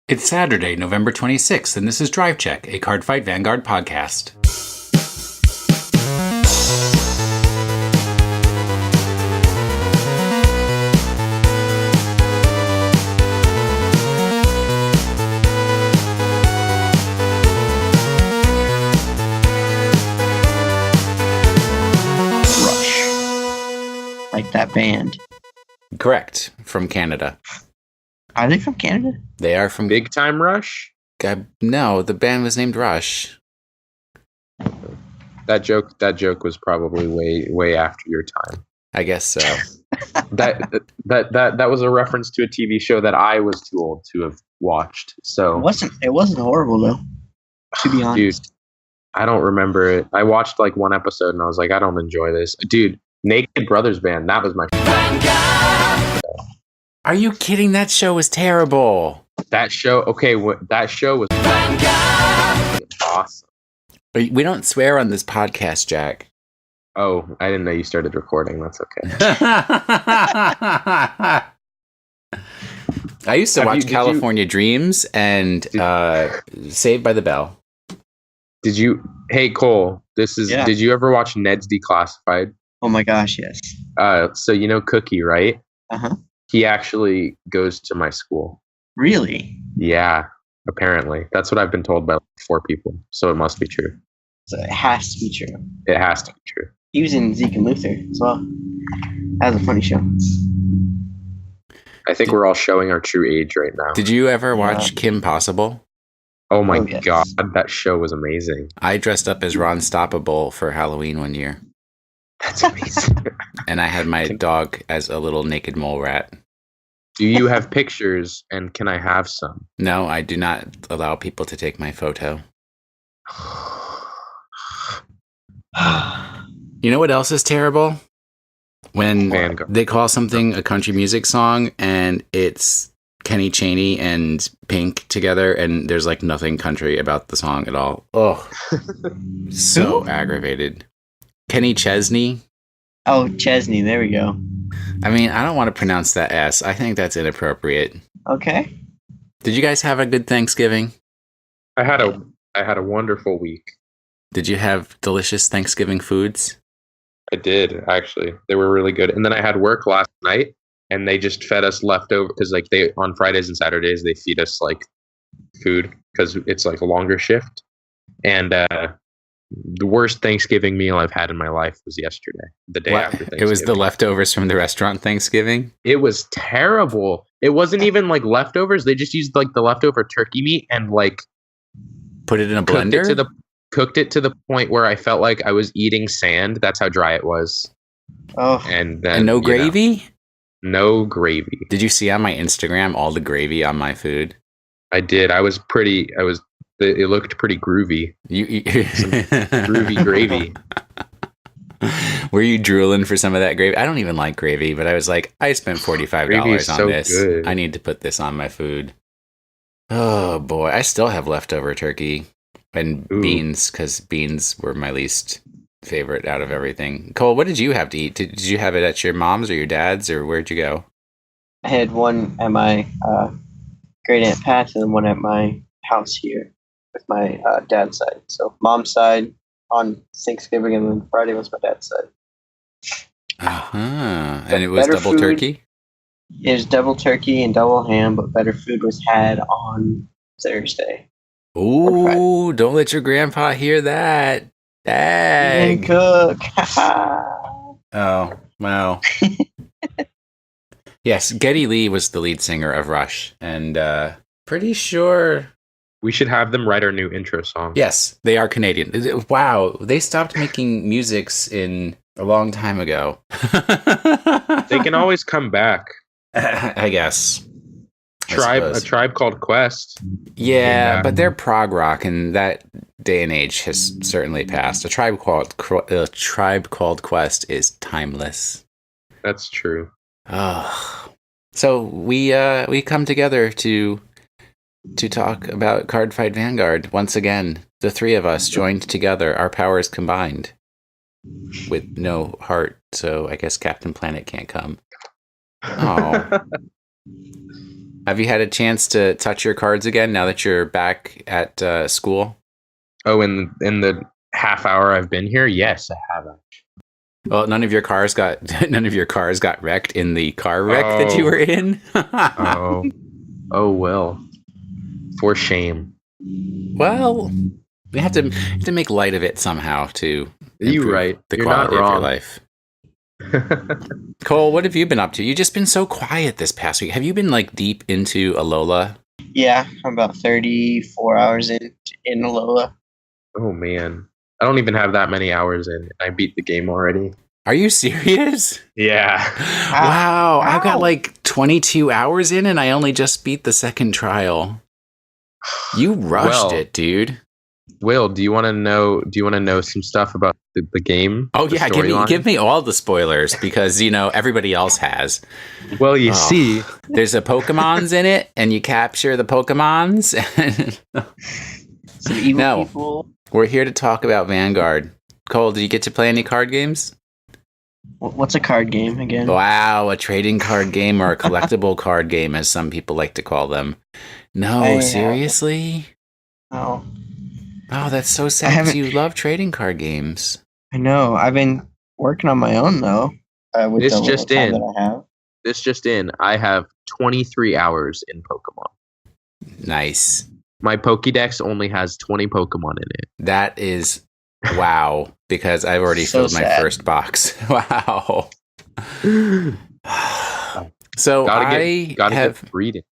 It's Saturday, November 26th, and this is Drive Check, a Cardfight Vanguard podcast. Rush. Like that band. Correct. From Canada. Are they from Canada? They are from... Big Time Rush? No, the band was named Rush. That joke was probably way after your time. I guess so. that was a reference to a TV show that I was too old to have watched. So It wasn't horrible though. To be honest. Dude, I don't remember it. I watched like one episode and I was like, I don't enjoy this. Dude, Naked Brothers Band, that was my Are you kidding? That show was terrible. That show was awesome. We don't swear on this podcast, Jack. Oh, I didn't know you started recording. That's okay. I used to watch California Dreams and Saved by the Bell. Hey Cole, did you ever watch Ned's Declassified? Oh my gosh, yes. So you know Cookie, right? Uh-huh. He actually goes to my school. Really? Yeah, apparently. That's what I've been told by like 4 people. So it must be true. So it has to be true. It has to be true. He was in Zeke and Luther as well. That was a funny show. I think we're all showing our true age right now. Did you ever watch Kim Possible? Oh my yes. God, that show was amazing. I dressed up as Ron Stoppable for Halloween one year. That's amazing. And I had my dog as a little naked mole rat. Do you have pictures and can I have some? No, I do not allow people to take my photo. You know what else is terrible? When Vanguard. they call something a country music song and it's Kenny Chaney and Pink together and there's like nothing country about the song at all. Oh, so aggravated. Kenny Chesney. Oh, Chesney, there we go. I mean, I don't want to pronounce that S. I think that's inappropriate. Okay. Did you guys have a good Thanksgiving? I had a wonderful week. Did you have delicious Thanksgiving foods? I did, actually. They were really good. And then I had work last night and they just fed us leftover because like they on Fridays and Saturdays they feed us like food because it's like a longer shift. And the worst Thanksgiving meal I've had in my life was yesterday, the day after Thanksgiving. It was the leftovers from the restaurant Thanksgiving? It was terrible. It wasn't even like leftovers. They just used like the leftover turkey meat and like put it in a blender? Cooked it to the point where I felt like I was eating sand. That's how dry it was. Oh. And then and no gravy? No gravy. Did you see on my Instagram all the gravy on my food? I did. It looked pretty groovy. Some groovy gravy. Were you drooling for some of that gravy? I don't even like gravy, but I was like, I spent $45 on this. Good. I need to put this on my food. Oh boy, I still have leftover turkey and beans because beans were my least favorite out of everything. Cole, what did you have to eat? Did you have it at your mom's or your dad's or where'd you go? I had one at my great aunt Pat's and then one at my house here with my dad's side. So mom's side on Thanksgiving and then Friday was my dad's side. And it was double turkey? It was double turkey and double ham, but better food was had on Thursday. Ooh, don't let your grandpa hear that. Dang. Cook. Oh, wow. Yes, Geddy Lee was the lead singer of Rush, and pretty sure... We should have them write our new intro song. Yes, they are Canadian. Wow, they stopped making musics in a long time ago. They can always come back. I guess. A Tribe Called Quest. Yeah, but they're prog rock, and that day and age has certainly passed. A Tribe Called Quest is timeless. That's true. Oh, so we come together to talk about Cardfight Vanguard once again. The three of us joined together, our powers combined, with no heart. So I guess Captain Planet can't come. Oh. Have you had a chance to touch your cards again now that you're back at school? Oh, in the half hour I've been here, yes, I have. Well, none of your cars got wrecked in the car wreck that you were in. Oh well, for shame. Well, we have to make light of it somehow to You're right. The You're quality not of your wrong. life. Cole, what have you been up to? You've just been so quiet this past week. Have you been like deep into Alola? Yeah, I'm about 34 hours in Alola. Oh man, I don't even have that many hours in. I beat the game already. Are you serious? Yeah. Wow, I've got Ow. like 22 hours in and I only just beat the second trial. You rushed it, dude. Will, do you want to know some stuff about the game? Oh the yeah, storyline? give me all the spoilers because everybody else has. Well, you Oh. see, There's a Pokemon's in it, and you capture the Pokemon's. Some evil No. people. We're here to talk about Vanguard. Cole, did you get to play any card games? What's a card game again? Wow, a trading card game or a collectible card game, as some people like to call them. No, I seriously? Oh, Oh, that's so sad. 'Cause haven't- you love trading card games. I know. I've been working on my own though. With This the little just time in. that I have. this just in. I have 23 hours in Pokemon. Nice. My Pokédex only has 20 Pokemon in it. That is wow, because I've already So filled my sad. first box. Wow. So Gotta have get breeding.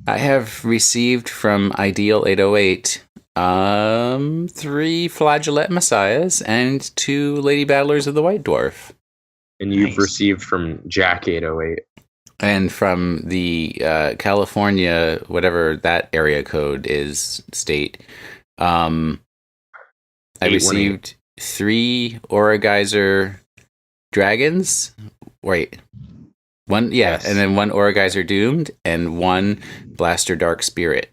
I have received from Ideal 808 3 Flageolet Messiahs and 2 Lady Battlers of the White Dwarf. And you've Nice. received from Jack 808. And from the California, whatever that area code is, state, I 818. received 3 Aura Geyser Dragons. Wait. One, yeah, Yes. and then 1 Aura Geyser Doomed and 1 Blaster Dark Spirit.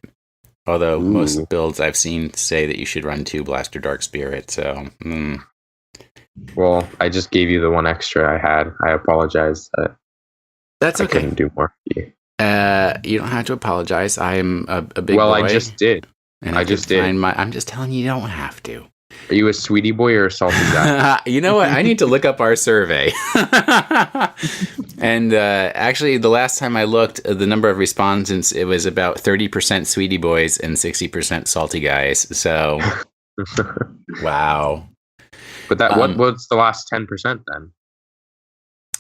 Although Ooh. most builds I've seen say that you should run 2 Blaster Dark Spirit, so Well, I just gave you the one extra I had. I apologize that that's I okay. couldn't do more for you. You don't have to apologize. I'm a big Well, boy. I just did. and I just did. I'm just telling you, you don't have to. Are you a sweetie boy or a salty guy? You know what? I need to look up our survey. And actually, the last time I looked, the number of respondents, it was about 30% sweetie boys and 60% salty guys. So, wow. But what's the last 10% then?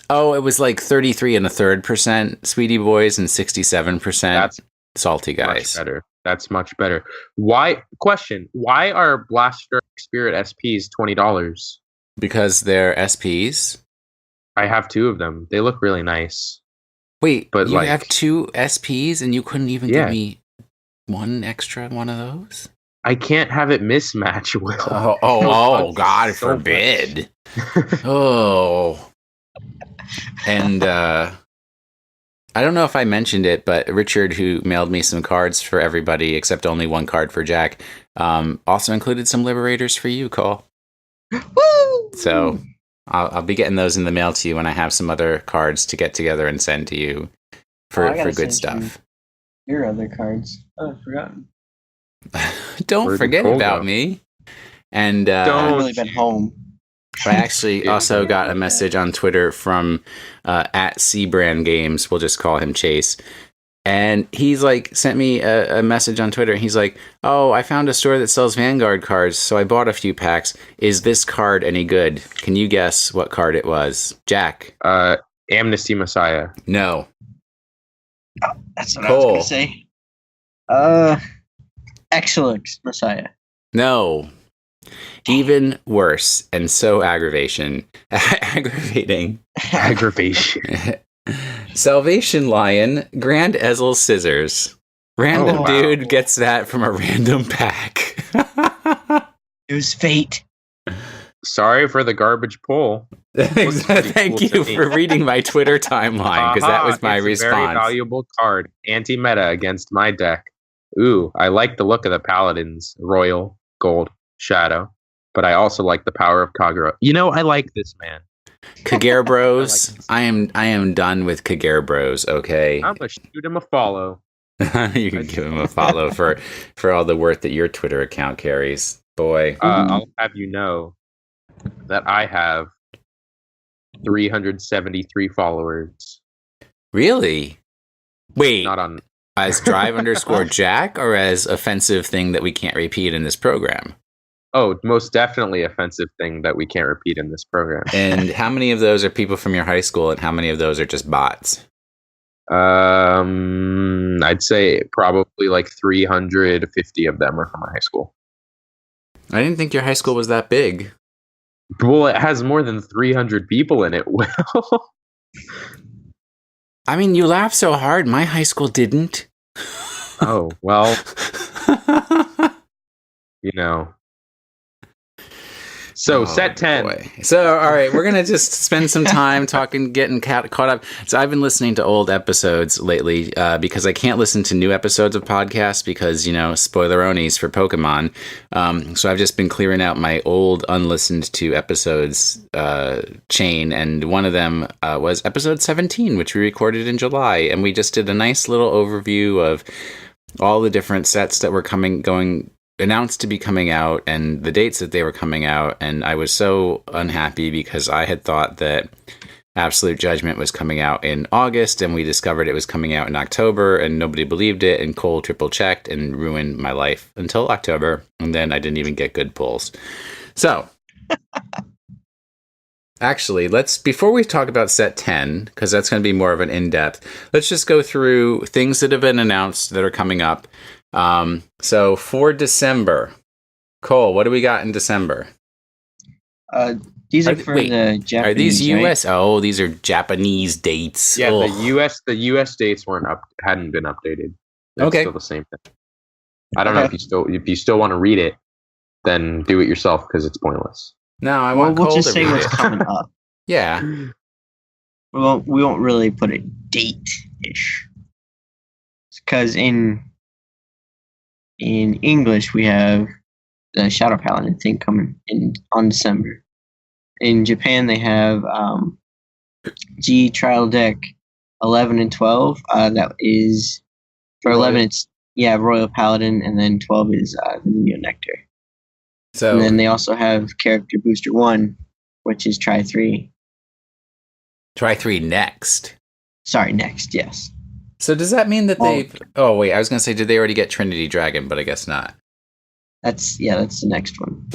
Oh, it was like 33 and a third percent sweetie boys and 67% That's salty much guys. better. That's much better. Why are Blaster Spirit SPs $20? Because they're SPs. I have 2 of them. They look really nice. Wait, But, you like- have 2 SPs and you couldn't even Yeah. give me one extra one of those? I can't have it mismatch, Will. Oh, God So much. forbid. Oh. And I don't know if I mentioned it, but Richard, who mailed me some cards for everybody except only 1 card for Jack, also included some Liberators for you, Cole. Woo! So I'll be getting those in the mail to you when I have some other cards to get together and send to you for, Oh, I gotta for good send you- stuff. Your other cards. Oh, I've forgotten. Don't Where'd forget Cole about go? me. And I Don't. haven't really been home. I actually also got a message on Twitter from at Cbrand Games. We'll just call him Chase. And he's like, sent me a message on Twitter. He's like, oh, I found a store that sells Vanguard cards, so I bought a few packs. Is this card any good? Can you guess what card it was? Jack? Amnesty Messiah. No. That's what I was Cole. gonna say. Excellent, Messiah. No. Even worse, and so aggravating. Aggravation. Salvation Lion, Grand Ezel Scissors. Random Oh, wow. dude gets that from a random pack. It was fate. Sorry for the garbage pull. pretty Thank cool you to me. for reading my Twitter timeline, because that was my it's a very response. valuable card. Anti-meta against my deck. Ooh, I like the look of the Paladins. Royal, Gold, Shadow. But I also like the power of Kagura. You know, I like this man. Kagare Bros. I like this. I am done with Kagare Bros, okay? I'm gonna shoot him a follow. You can give him a follow for all the worth that your Twitter account carries. Boy. I'll have you know that I have 373 followers. Really? Wait. Not on As drive_Jack or as offensive thing that we can't repeat in this program? Oh, most definitely offensive thing that we can't repeat in this program. And how many of those are people from your high school and how many of those are just bots? I'd say probably like 350 of them are from my high school. I didn't think your high school was that big. Well, it has more than 300 people in it. Well, I mean, you laugh so hard. My high school didn't. oh, well, you know. So, set 10. Boy. So, all right, we're going to just spend some time talking, getting caught up. So, I've been listening to old episodes lately because I can't listen to new episodes of podcasts because, spoiler-onies for Pokemon. So, I've just been clearing out my old unlistened to episodes chain, and one of them was episode 17, which we recorded in July, and we just did a nice little overview of all the different sets that were announced to be coming out and the dates that they were coming out, and I was so unhappy because I had thought that Absolute Judgment was coming out in August, and we discovered it was coming out in October, and nobody believed it, and Cole triple checked and ruined my life until October, and then I didn't even get good pulls. So actually, before we talk about set 10, because that's going to be more of an in-depth, let's just go through things that have been announced that are coming up. So for December, Cole, what do we got in December? These are the Japanese. Are these US? Right? Oh, these are Japanese dates. Yeah, Ugh. the US dates hadn't been updated. It's Okay. still the same thing. I don't know if you still want to read it, then do it yourself because it's pointless. No, I want we'll Cole just to say read what's it. coming up. Yeah. Well, we won't really put a date-ish. Because in English, we have the Shadow Paladin thing coming on December. In Japan, they have G Trial Deck 11 and 12. That is for 11. It's Royal Paladin, and then 12 is the Neo Nectar. So, and then they also have Character Booster 1, which is Try 3. Try 3 next. Sorry, next. Yes. So does that mean that they've... Oh, wait, I was going to say, did they already get Trinity Dragon? But I guess not. That's the next one.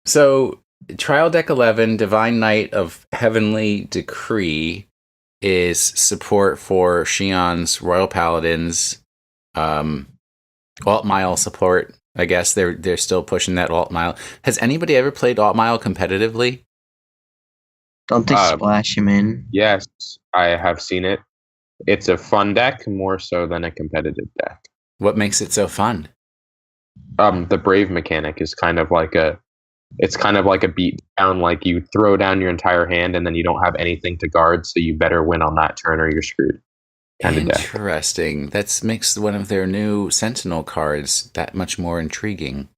So, Trial Deck 11, Divine Knight of Heavenly Decree, is support for Shion's Royal Paladins, Alt Mile support. I guess they're still pushing that Alt Mile. Has anybody ever played Alt Mile competitively? Don't they splash him in? Yes, I have seen it. It's a fun deck, more so than a competitive deck. What makes it so fun? The Brave mechanic is kind of like a beat down, like you throw down your entire hand and then you don't have anything to guard, so you better win on that turn or you're screwed. Kind of deck. Interesting. That makes one of their new Sentinel cards that much more intriguing.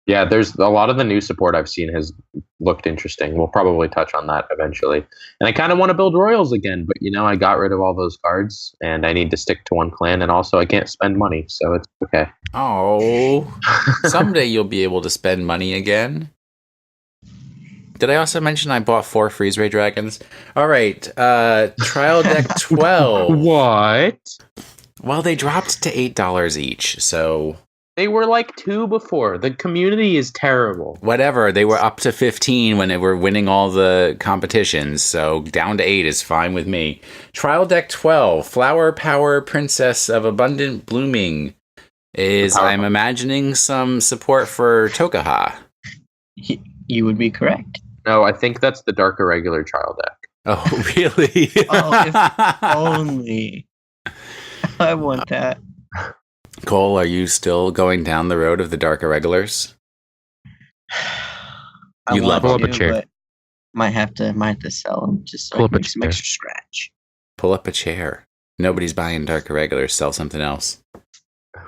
Yeah, there's a lot of the new support I've seen has looked interesting. We'll probably touch on that eventually. And I kind of want to build Royals again, but I got rid of all those cards and I need to stick to one clan, and also I can't spend money, so it's okay. Oh, someday you'll be able to spend money again. Did I also mention I bought 4 Freeze Ray Dragons? All right, Trial Deck 12. What? Well, they dropped to $8 each, so... They were like 2 before. The community is terrible. Whatever, they were up to 15 when they were winning all the competitions, so down to 8 is fine with me. Trial Deck 12, Flower Power Princess of Abundant Blooming, I'm imagining, some support for Tokaha. You would be correct. No, I think that's the Dark Irregular Trial Deck. Oh, really? Oh, if only. I want that. Cole, are you still going down the road of the Dark Irregulars? I love pull up a chair. But might have to sell them just so Pull I up can a make some chair. extra scratch. Pull up a chair. Nobody's buying Dark Irregulars. Sell something else.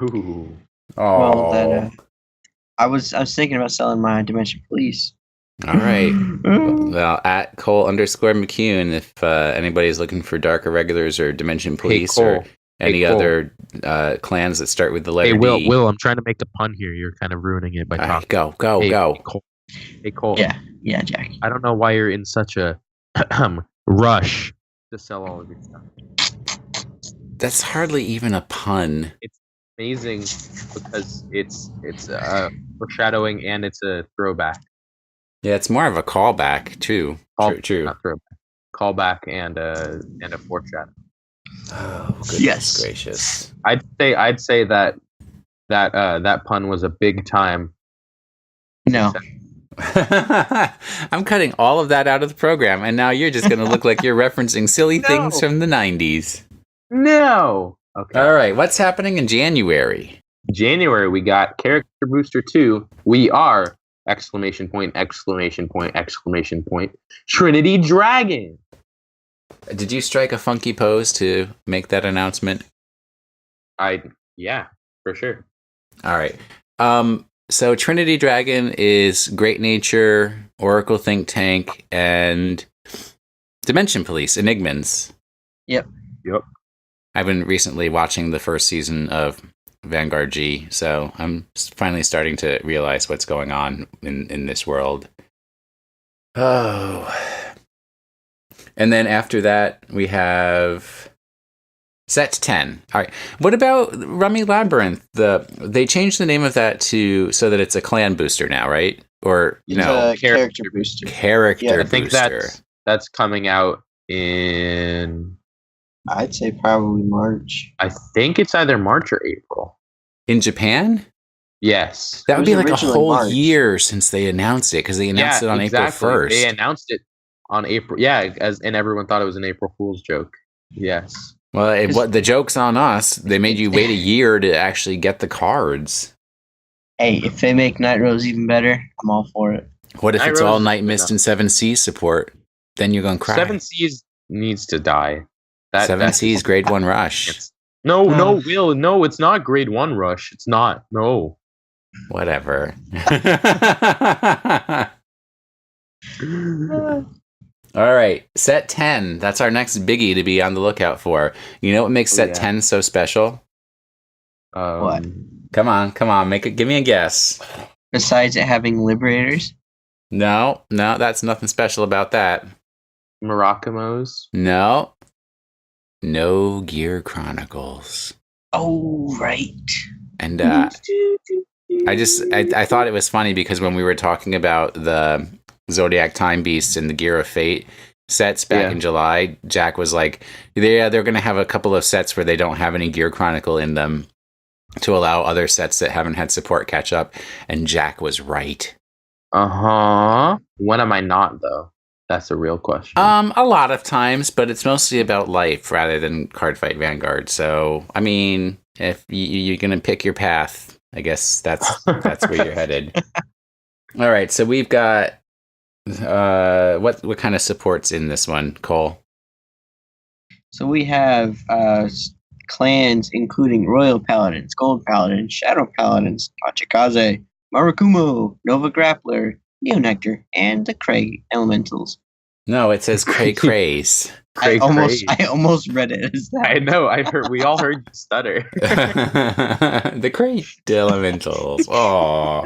Ooh. Oh, Well, I was thinking about selling my Dimension Police. all right. Well, at Cole_McCune, if anybody's looking for Dark Irregulars or Dimension Police Cole. or Any Cole. other clans that start with the letter Hey, Will, D? Will, I'm trying to make the pun here. You're kind of ruining it by All right, talking. go. Hey, Cole. Hey, Cole. Yeah, Jack. I don't know why you're in such a rush to sell all of your stuff. That's hardly even a pun. It's amazing because it's foreshadowing and it's a throwback. Yeah, it's more of a callback too. True. Not throwback. Callback and a foreshadow. Oh, goodness Yes. gracious. I'd say that pun was a big time. No. I'm cutting all of that out of the program, and now you're just going to look like you're referencing silly things from the 90s. No. Okay. All right, what's happening in January? January, we got Character Booster 2. We are! Exclamation point, exclamation point, exclamation point. Trinity Dragon! Did you strike a funky pose to make that announcement? Yeah, for sure. All right. So Trinity Dragon is Great Nature, Oracle Think Tank, and Dimension Police, Enigmans. Yep. I've been recently watching the first season of Vanguard G, so I'm finally starting to realize what's going on in this world. Oh. And then after that, we have Set 10. All right. What about Rummy Labyrinth? They changed the name of that so that it's a clan booster now, right? Or It's no, a character booster. character Yeah, I think booster. that's coming out in... I'd say probably March. I think it's either March or April. In Japan? Yes. That would It be was like a originally whole March. year since they announced it, because they announced it on exactly. April 1st. They announced it on April. Yeah, and everyone thought it was an April Fool's joke. Yes. Well, what the joke's on us. They made you wait a year to actually get the cards. Hey, if they make Night Rose even better, I'm all for it. What if Night it's Rose all is Night good Mist enough. and Seven Seas support? Then you're going to cry. Seven Seas needs to die. Seven Seas Grade 1 Rush. No, Will, no, it's not Grade 1 Rush. It's not. No. Whatever. All right, Set 10. That's our next biggie to be on the lookout for. You know what makes Set 10 so special? What? Come on. Give me a guess. Besides it having Liberators? No, that's nothing special about that. Murakumos? No Gear Chronicles. Oh, right. And I thought it was funny because when we were talking about the Zodiac Time Beasts and the Gear of Fate sets back in July, Jack was like, they're going to have a couple of sets where they don't have any Gear Chronicle in them to allow other sets that haven't had support catch up. And Jack was right. Uh-huh. When am I not, though? That's a real question. A lot of times, but it's mostly about life rather than Cardfight Vanguard. So, I mean, if you're going to pick your path, I guess that's where you're headed. All right, so we've got what kind of supports in this one, Cole? So we have clans including Royal Paladins, Gold Paladins, Shadow Paladins, Tachikaze, Marakumo, Nova Grappler, Neonectar, and the Craig Elementals. No, it says Cray Craze. I almost read it as that. I know. We all heard you stutter. The Cray Elementals. Oh.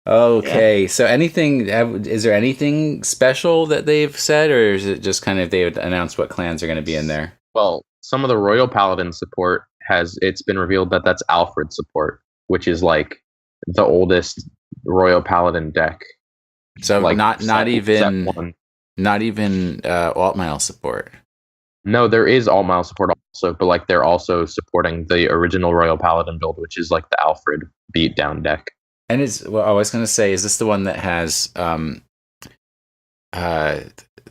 Okay, so is there anything special that they've said, or is it just kind of they would announce what clans are going to be in there? Well, some of the Royal Paladin support it's been revealed that that's Alfred support, which is like the oldest Royal Paladin deck. So like not even alt mile support. No, there is alt mile support also, but like they're also supporting the original Royal Paladin build, which is like the Alfred beatdown deck. And I was going to say, is this the one that has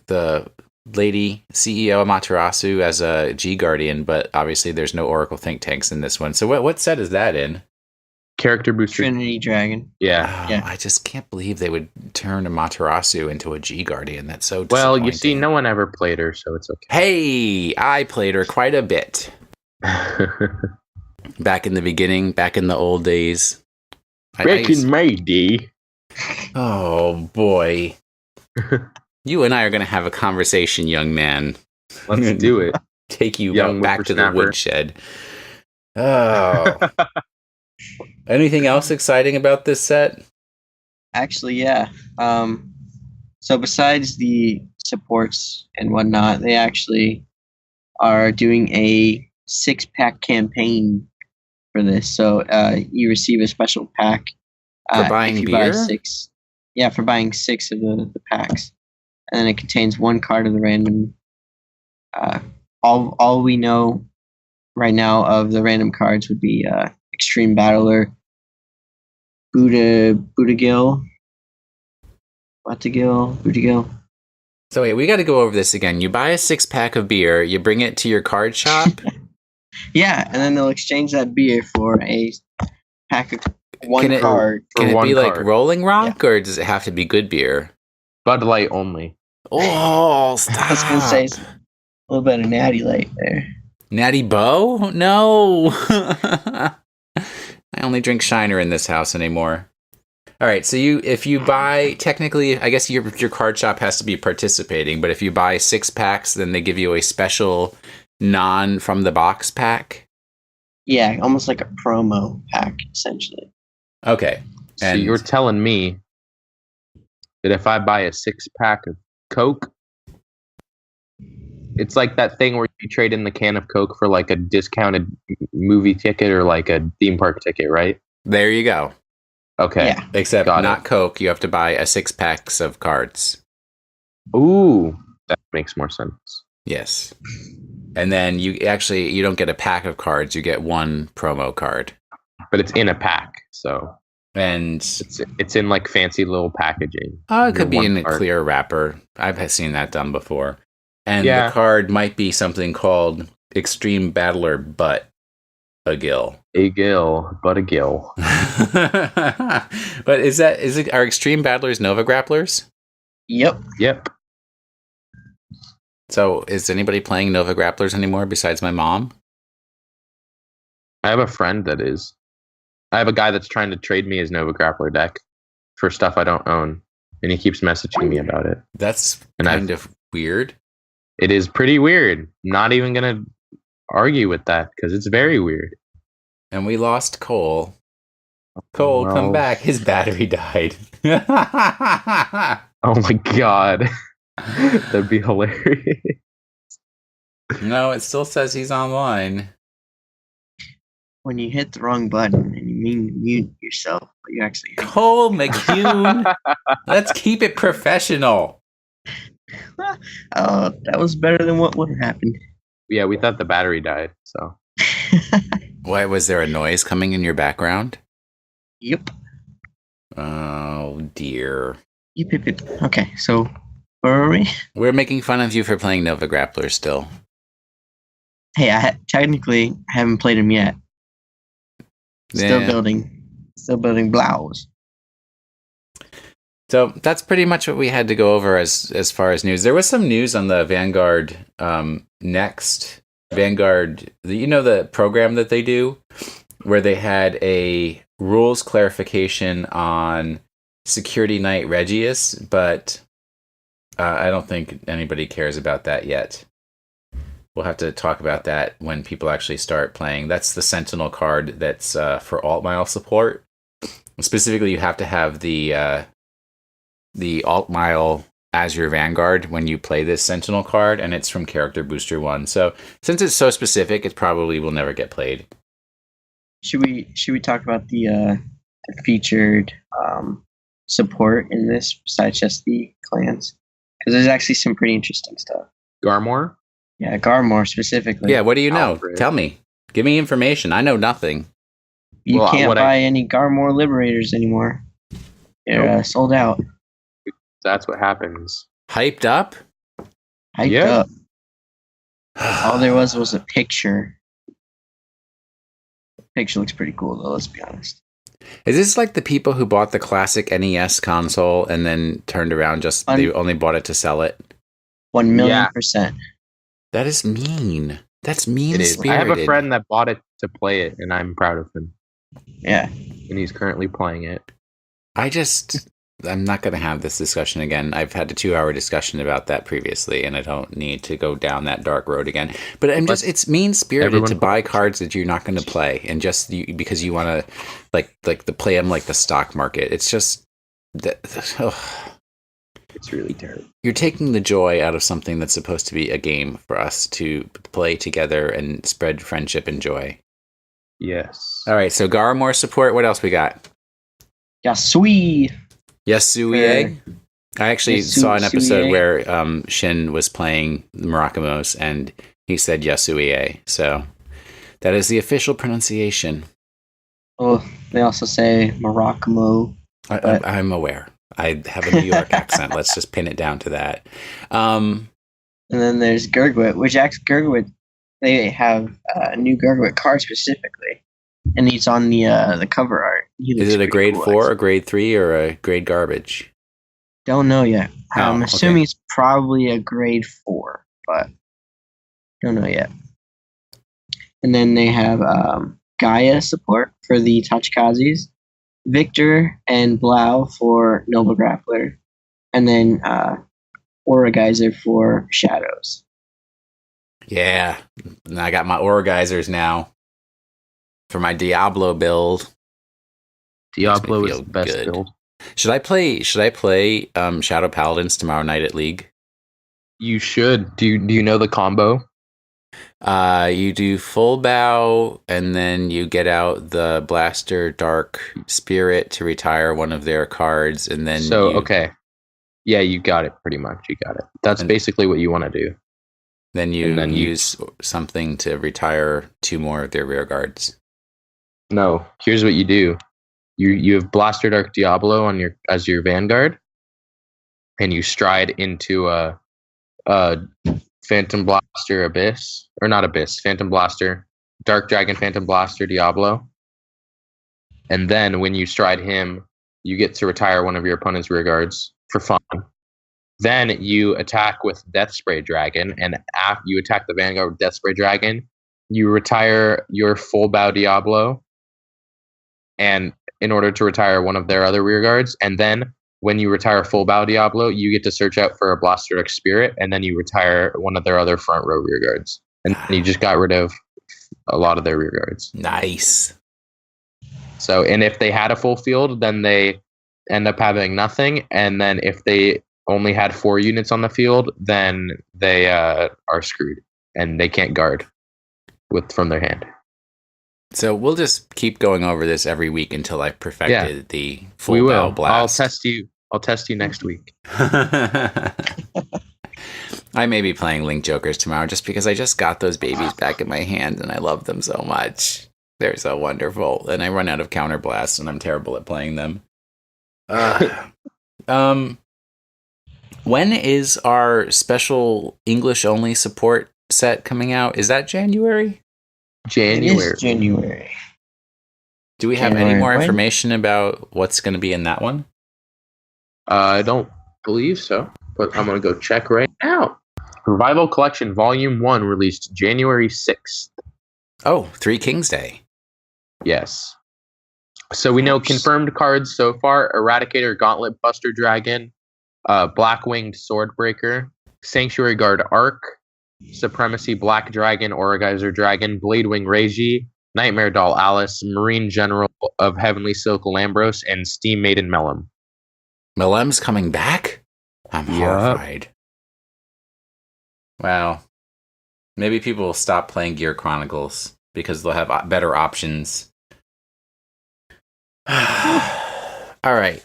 the lady CEO Amaterasu as a G Guardian, but obviously there's no Oracle Think Tanks in this one. So what set is that in? Character booster. Trinity Dragon. Yeah. I just can't believe they would turn Amaterasu into a G Guardian. That's so disappointing. Well, you see, no one ever played her, so it's okay. Hey, I played her quite a bit. Back in the beginning, back in the old days. Back in my day. Oh, boy. You and I are going to have a conversation, young man. Let's do it. take you Young back to the whippersnapper. woodshed. Oh. Anything else exciting about this set? Actually, yeah. So besides the supports and whatnot, they actually are doing a 6-pack campaign for this. So you receive a special pack For buying if you beer? buy 6. Yeah, for buying 6 of the packs, and then it contains 1 card of the random. All we know right now of the random cards would be Extreme Battler, Butagil. So wait, we got to go over this again. You buy a 6-pack of beer, you bring it to your card shop. Yeah, and then they'll exchange that beer for a pack of 1 card. Can it one be like card. Rolling Rock, or does it have to be good beer? Bud Light only. Oh, I stop! was gonna say a little bit of Natty Light there. Natty Bow? No. I only drink Shiner in this house anymore. All right, so if you buy, technically, I guess your card shop has to be participating, but if you buy 6 packs, then they give you a special from the box pack. Yeah, almost like a promo pack, essentially. Okay. So you're telling me that if I buy a 6-pack of Coke, it's like that thing where you trade in the can of Coke for like a discounted movie ticket or like a theme park ticket, right? There you go. Okay. Yeah. Except Got not it. Coke. You have to buy a 6-packs of cards. Ooh, that makes more sense. Yes. And then you don't get a pack of cards. You get 1 promo card. But it's in a pack, so And it's in like fancy little packaging. it could be Your in one a card. clear wrapper. I've seen that done before. And Yeah. the card might be something called Extreme Battler Butt a Gill. A gill, but a gill. But are Extreme Battlers Nova Grapplers? Yep. Yep. So is anybody playing Nova Grapplers anymore besides my mom? I have a friend that is. I have a guy that's trying to trade me his Nova Grappler deck for stuff I don't own, and he keeps messaging me about it. That's And kind of weird. It is pretty weird. I'm not even gonna argue with that because it's very weird. And we lost Cole. Cole, come Well- back. His battery died. Oh my god, that'd be hilarious. No, it still says he's online. When you hit the wrong button and you mean to mute yourself, but you actually hit. Cole McHugh. Let's keep it professional. That was better than what would have happened. Yeah, we thought the battery died. So Why was there a noise coming in your background? Yep. Oh dear. Yep. Okay, so where are we? We're making fun of you for playing Nova Grappler still. Hey, technically haven't played him yet. Still Yeah. building blouse. So that's pretty much what we had to go over as far as news. There was some news on the Vanguard next. Vanguard, the program that they do where they had a rules clarification on Security Knight Regius, but I don't think anybody cares about that yet. We'll have to talk about that when people actually start playing. That's the Sentinel card that's for alt-mile support. Specifically, you have to have the alt-mile as your Vanguard when you play this Sentinel card, and it's from Character Booster 1. So since it's so specific, it probably will never get played. Should we talk about the featured support in this besides just the clans? Because there's actually some pretty interesting stuff. Garmor. Yeah, Garmor specifically. Yeah, what do you know? Alfred. Tell me. Give me information. I know nothing. You Well, can't what buy any Garmor Liberators anymore. They're sold out. That's what happens. Hyped up? Hyped Yeah. up. All there was a picture. Picture looks pretty cool though, let's be honest. Is this like the people who bought the classic NES console and then turned around they only bought it to sell it? 1,000,000%. That is mean. That's mean It is. spirited. I have a friend that bought it to play it, and I'm proud of him. Yeah. And he's currently playing it. I just I'm not going to have this discussion again. I've had a 2-hour discussion about that previously, and I don't need to go down that dark road again. But it's mean spirited to buy cards that you're not going to play, and just because you want to like the play them like the stock market. It's just it's really terrible. You're taking the joy out of something that's supposed to be a game for us to play together and spread friendship and joy. Yes. All right, so Garamore support. What else we got? Yasui. Yasui. I actually saw an episode where Shin was playing Murakamos, and he said Yasui. So that is the official pronunciation. Oh, they also say Murakamo. I'm aware. I have a New York accent. Let's just pin it down to that. And then there's Gurgwit, which actually Gurgwit, they have a new Gurgwit card specifically, and he's on the cover art. Is it a grade 4, a grade 3, or a grade garbage? Don't know yet. I'm assuming okay. it's probably a grade 4, but don't know yet. And then they have Gaia support for the Tachikazis, Victor and Blau for Noble Grappler, and then Aura Geyser for Shadows. Yeah, I got my Aura Geysers now for my Diablo build. Diablo is the best build. Should I play Shadow Paladins tomorrow night at League? You should. Do you know the combo? You do full bow, and then you get out the Blaster Dark Spirit to retire one of their cards, and then okay. Yeah, you got it pretty much. You got it. That's basically what you want to do. Then you use something to retire 2 more of their rear guards. No, here's what you do. You have Blaster Dark Diablo as your vanguard, and you stride into a Phantom Blaster Abyss, or not Abyss, Phantom Blaster, Dark Dragon Phantom Blaster Diablo. And then when you stride him, you get to retire one of your opponent's rear guards for fun. Then you attack with Death Spray Dragon, and after you attack the vanguard with Death Spray Dragon, you retire your full bow Diablo, and in order to retire one of their other rear guards, and then when you retire full bow Diablo, you get to search out for a Blaster Dark Spirit, and then you retire one of their other front row rear guards. And you just got rid of a lot of their rear guards. Nice. So, and if they had a full field, then they end up having nothing. And then if they only had 4 units on the field, then they are screwed, and they can't guard from their hand. So we'll just keep going over this every week until I've perfected the full bow blast. I'll test you next week. I may be playing Link Jokers tomorrow just because I just got those babies back in my hand and I love them so much. They're so wonderful. And I run out of counterblasts and I'm terrible at playing them. When is our special English only support set coming out? Is that January? January. It is January. Do we have any more information about what's going to be in that one? I don't believe so, but I'm going to go check right now. Revival Collection Volume 1 released January 6th. Oh, 3 Kings Day. Yes. So we know confirmed cards so far: Eradicator, Gauntlet Buster Dragon, Black-Winged Swordbreaker, Sanctuary Guard Arc, Supremacy Black Dragon, Aura Geyser Dragon, Bladewing Reiji, Nightmare Doll Alice, Marine General of Heavenly Silk Lambros, and Steam Maiden Melem. Melem's coming back? I'm horrified. Wow. Maybe people will stop playing Gear Chronicles because they'll have better options. All right.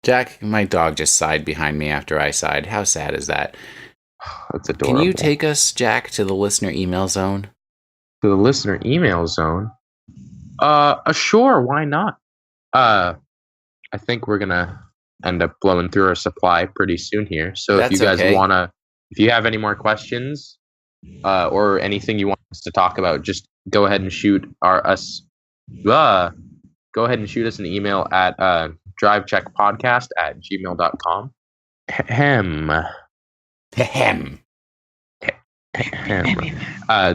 Jack, my dog just sighed behind me after I sighed. How sad is that? That's adorable. Can you take us, Jack, to the listener email zone? To the listener email zone? Sure, why not? I think we're gonna end up blowing through our supply pretty soon here. So if you guys if you have any more questions, or anything you want us to talk about, just go ahead and shoot us an email at drivecheckpodcast@gmail.com.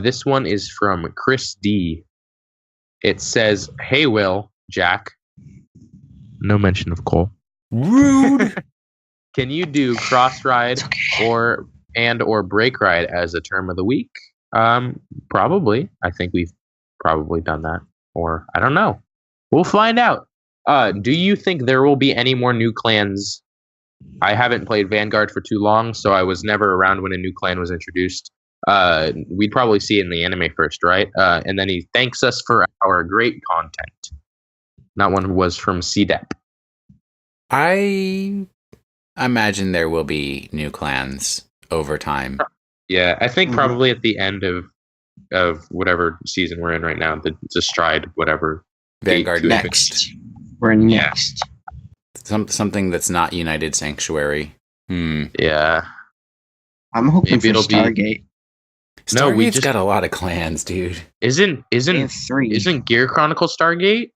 This one is from Chris D. It says, "Hey Will, Jack." No mention of Cole. Rude. Can you do cross ride or brake ride as a term of the week? Probably. I think we've probably done that. Or I don't know. We'll find out. Do you think there will be any more new clans? I haven't played Vanguard for too long, so I was never around when a new clan was introduced. We'd probably see it in the anime first, right? And then he thanks us for our great content. That one was from CDEP. I imagine there will be new clans over time. Yeah, I think probably at the end of whatever season we're in right now, the stride, whatever. Vanguard next. We're next. Something that's not United Sanctuary. Yeah. I'm hoping for Stargate. Stargate's got a lot of clans, dude. Isn't Gear Chronicle Stargate?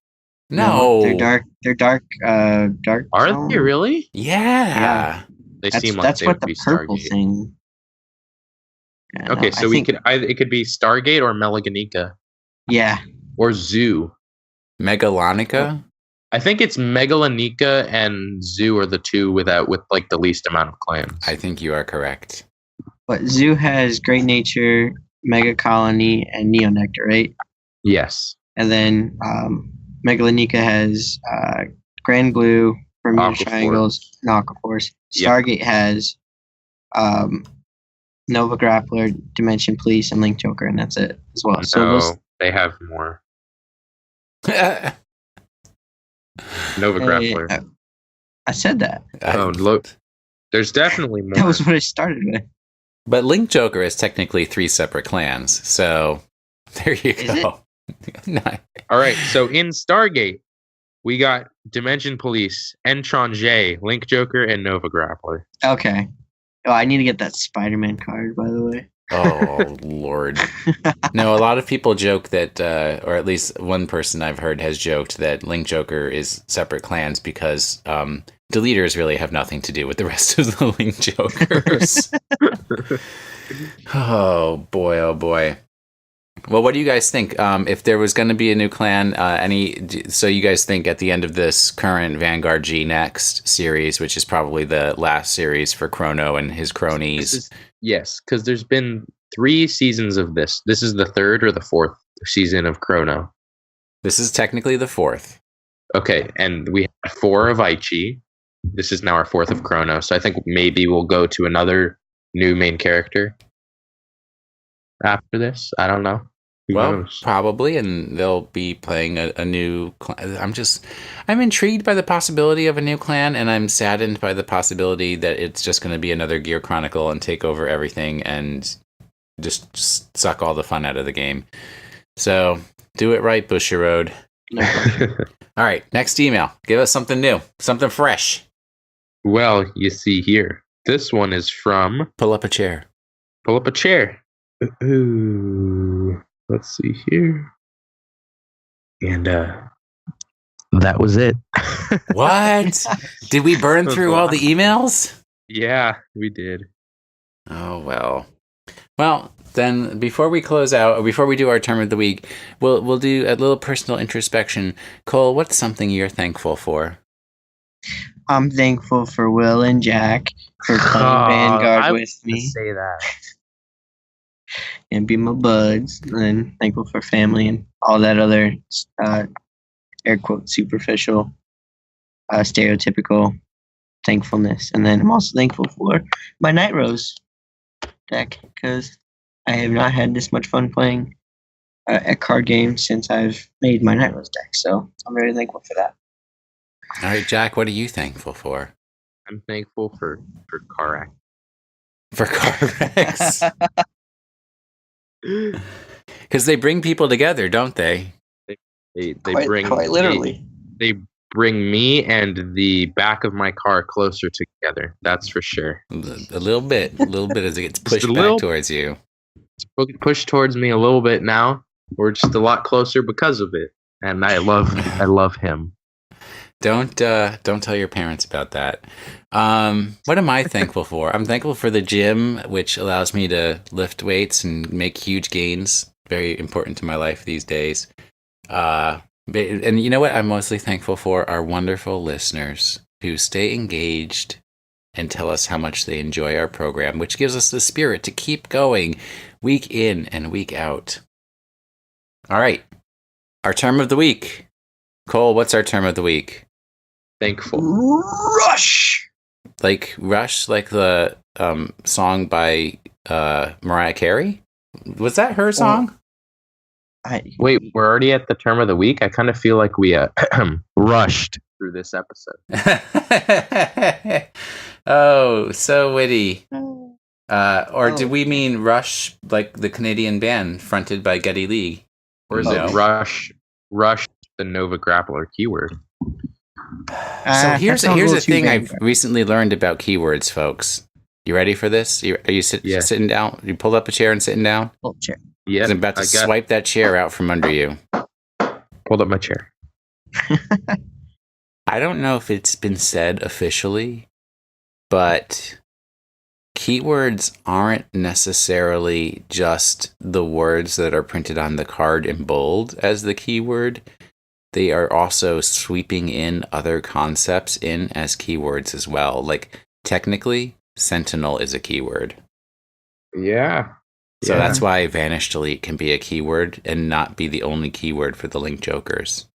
No. They're dark. Are zone. they really? Yeah. They seem like that's they what would the be purple Stargate. thing. Yeah, Okay, so it could be Stargate or Melaganika. Yeah. Or Zoo. Megalonica? I think it's Megalonika and Zoo are the two with like the least amount of clans. I think you are correct. But Zoo has Great Nature, Mega Colony, and Neonectar, right? Yes. And then Megalonika has Grand Blue, Bermuda Triangles, and Aquaforce. Stargate has Nova Grappler, Dimension Police, and Link Joker, and that's it as well. So they have more. Nova Grappler. I said that. Look, there's definitely more. That was what I started with. But Link Joker is technically 3 separate clans, so there you go. Nice. All right, so in Stargate, we got Dimension Police, Entranger, Link Joker, and Nova Grappler. Okay. Oh, I need to get that Spider-Man card, by the way. Oh, Lord. No, a lot of people joke that, or at least one person I've heard has joked that Link Joker is separate clans because deleters really have nothing to do with the rest of the Link Jokers. Oh, boy. Well, what do you guys think? If there was going to be a new clan, so you guys think at the end of this current Vanguard G Next series, which is probably the last series for Chrono and his cronies? Yes, because there's been 3 seasons of this. This is the 3rd or the 4th season of Chrono. This is technically the 4th. Okay, and we have 4 of Aichi. This is now our 4th of Chrono, so I think maybe we'll go to another new main character after this. I don't know. Who knows? Probably, and they'll be playing a new clan. I'm intrigued by the possibility of a new clan, and I'm saddened by the possibility that it's just going to be another Gear Chronicle and take over everything and just suck all the fun out of the game. So, do it right, Bushiroad. All right, next email. Give us something new, something fresh. Well, you see here. This one is from... Pull up a chair. Ooh, let's see here. And that was it. What? Did we burn through all the emails? Yeah, we did. Oh, well. Well, then before we close out, or before we do our term of the week, we'll do a little personal introspection. Cole, what's something you're thankful for? I'm thankful for Will and Jack for playing Vanguard with me. Say that. And be my buds, and thankful for family and all that other air quote superficial, stereotypical thankfulness. And then I'm also thankful for my Night Rose deck because I have not had this much fun playing a card game since I've made my Night Rose deck. So I'm very thankful for that. All right, Jack, what are you thankful for? I'm thankful for car accidents. For car wrecks. Because they bring people together, don't they? They bring quite literally. They bring me and the back of my car closer together. That's for sure. A little bit as it gets pushed back towards you. Pushed towards me a little bit now. We're just a lot closer because of it, and I love him. Don't tell your parents about that. What am I thankful for? I'm thankful for the gym, which allows me to lift weights and make huge gains. Very important to my life these days. And you know what I'm mostly thankful for? Our wonderful listeners. who stay engaged and tell us how much they enjoy our program, which gives us the spirit to keep going week in and week out. All right. Our term of the week. Cole, what's our term of the week? Thankful. Rush. Like Rush, like the song by Mariah Carey? Was that her song? Wait, we're already at the term of the week? I kind of feel like we rushed through this episode. Oh, so witty. Or did we mean Rush, like the Canadian band fronted by Geddy Lee? Or is it Rush, the Nova Grappler keyword? So here's a thing I've recently learned about keywords, folks. You ready for this? Are you sitting down? You pulled up a chair and sitting down? Pull chair. Yeah. I'm about to swipe that chair out from under you. Pulled up my chair. I don't know if it's been said officially, but keywords aren't necessarily just the words that are printed on the card in bold as the keyword. They are also sweeping in other concepts in as keywords as well. Like, technically, Sentinel is a keyword. Yeah. So that's why Vanish Delete can be a keyword and not be the only keyword for the Link Jokers.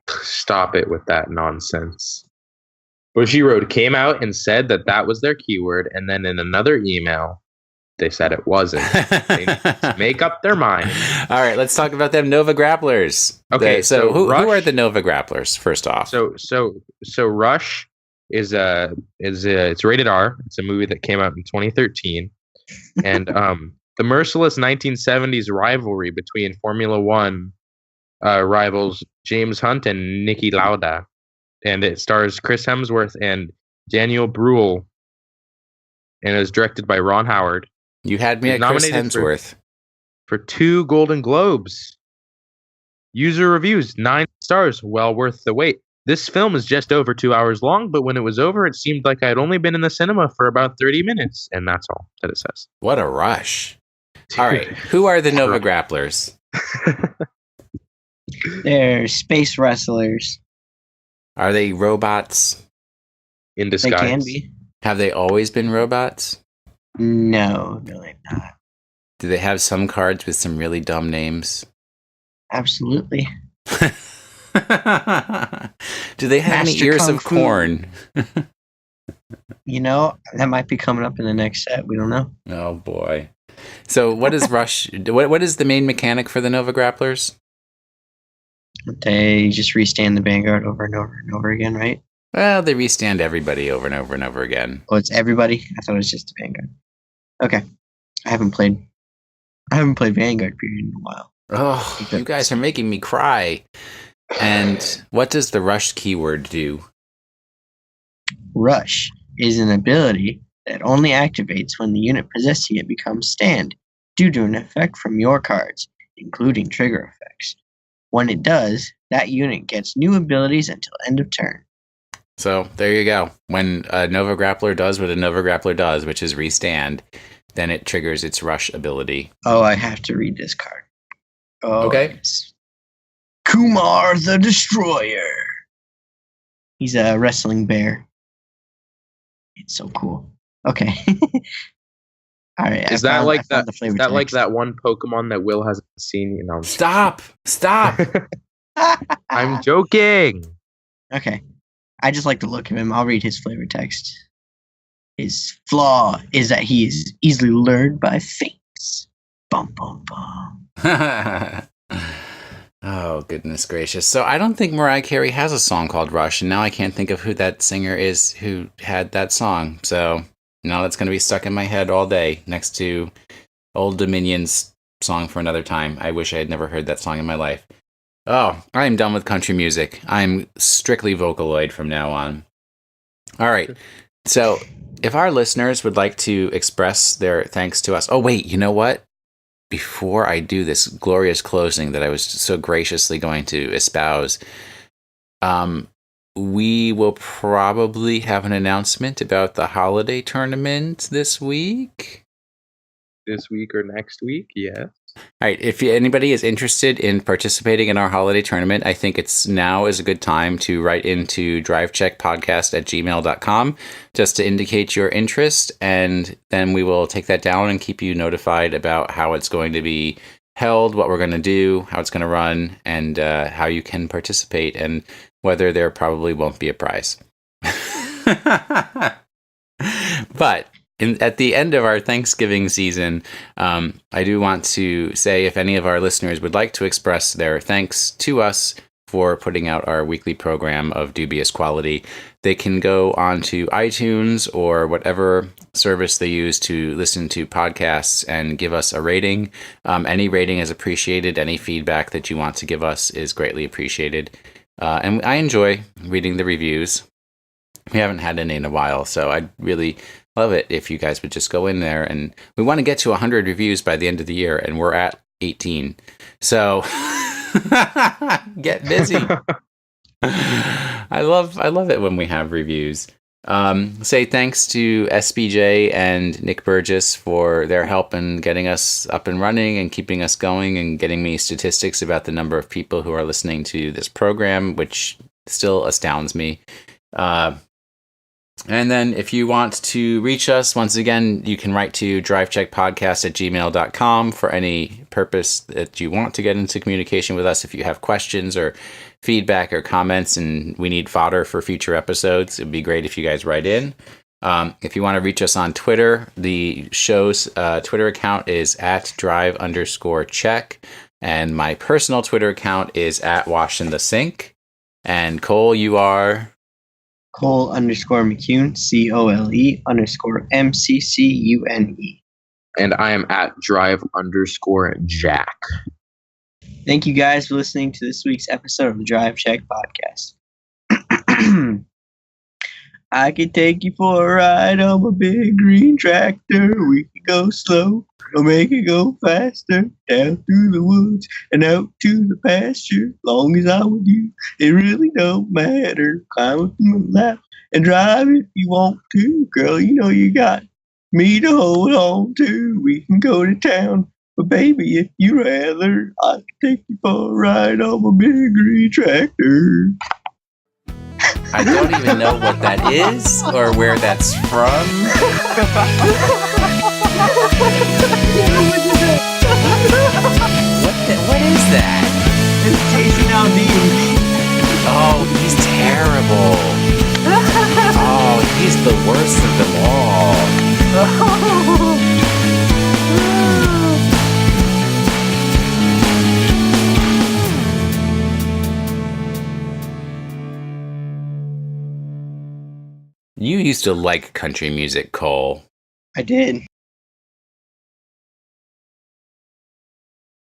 Stop it with that nonsense. Bushiroad came out and said that was their keyword, and then in another email, they said it wasn't. They need to make up their mind. All right, let's talk about them Nova Grapplers. Okay, so who are the Nova Grapplers? First off, so Rush is it's rated R. It's a movie that came out in 2013, and the merciless 1970s rivalry between Formula One rivals James Hunt and Niki Lauda, and it stars Chris Hemsworth and Daniel Bruhl, and is directed by Ron Howard. You had me at Chris Hemsworth. For 2 Golden Globes. User reviews, 9 stars, well worth the wait. This film is just over 2 hours long, but when it was over, it seemed like I had only been in the cinema for about 30 minutes, and that's all that it says. What a rush. All right, who are the Nova Grapplers? They're space wrestlers. Are they robots? In disguise. They can be. Have they always been robots? No, they're not. Do they have some cards with some really dumb names? Absolutely. Do they have any ears of corn? You know, that might be coming up in the next set. We don't know. Oh, boy. So what is Rush? What is the main mechanic for the Nova Grapplers? They just restand the Vanguard over and over and over again, right? Well, they restand everybody over and over and over again. Oh, it's everybody? I thought it was just the Vanguard. Okay. I haven't played Vanguard period in a while. Oh, you guys are making me cry. And what does the Rush keyword do? Rush is an ability that only activates when the unit possessing it becomes stand, due to an effect from your cards, including trigger effects. When it does, that unit gets new abilities until end of turn. So there you go. When a Nova Grappler does what a Nova Grappler does, which is restand, then it triggers its Rush ability. Oh, I have to read this card. Oh, okay. Yes. Kumar the Destroyer. He's a wrestling bear. It's so cool. Okay. All right. Is that like that one Pokemon that Will hasn't seen? You know. Stop! I'm joking. Okay. I just like the look of him. I'll read his flavor text. His flaw is that he is easily lured by fakes. Bum, bum, bum. Oh, goodness gracious. So I don't think Mariah Carey has a song called Rush, and now I can't think of who that singer is who had that song. So now that's going to be stuck in my head all day next to Old Dominion's Song for Another Time. I wish I had never heard that song in my life. Oh, I am done with country music. I'm strictly Vocaloid from now on. All right. So if our listeners would like to express their thanks to us. Oh, wait, you know what? Before I do this glorious closing that I was so graciously going to espouse, we will probably have an announcement about the holiday tournament this week. This week or next week, yes. All right. If anybody is interested in participating in our holiday tournament, I think now is a good time to write into drivecheckpodcast@gmail.com just to indicate your interest. And then we will take that down and keep you notified about how it's going to be held, what we're going to do, how it's going to run, and how you can participate, and whether there probably won't be a prize. But at the end of our Thanksgiving season, I do want to say if any of our listeners would like to express their thanks to us for putting out our weekly program of dubious quality, they can go on to iTunes or whatever service they use to listen to podcasts and give us a rating. Any rating is appreciated. Any feedback that you want to give us is greatly appreciated. And I enjoy reading the reviews. We haven't had any in a while, so I'd really love it if you guys would just go in there. And we want to get to 100 reviews by the end of the year, and we're at 18. So get busy. I love it when we have reviews. Say thanks to SBJ and Nick Burgess for their help in getting us up and running and keeping us going and getting me statistics about the number of people who are listening to this program, which still astounds me. And then if you want to reach us, once again, you can write to drivecheckpodcast@gmail.com for any purpose that you want to get into communication with us. If you have questions or feedback or comments and we need fodder for future episodes, it'd be great if you guys write in. If you want to reach us on Twitter, the show's Twitter account is @drive_check. And my personal Twitter account is @washinthesink. And Cole, you are... Cole_McCune, COLE_MCCUNE. And I am @drive_jack. Thank you guys for listening to this week's episode of the Drive Check Podcast. I could take you for a ride on my big green tractor. We could go slow or make it go faster. Down through the woods and out to the pasture. Long as I'm with you, it really don't matter. Climb up in my lap and drive if you want to. Girl, you know you got me to hold on to. We can go to town, but baby, if you rather, I can take you for a ride on my big green tractor. I don't even know what that is or where that's from. What is that? It's Jason Aldean. Oh, he's terrible. Oh, he's the worst of them all. You used to like country music, Cole. I did.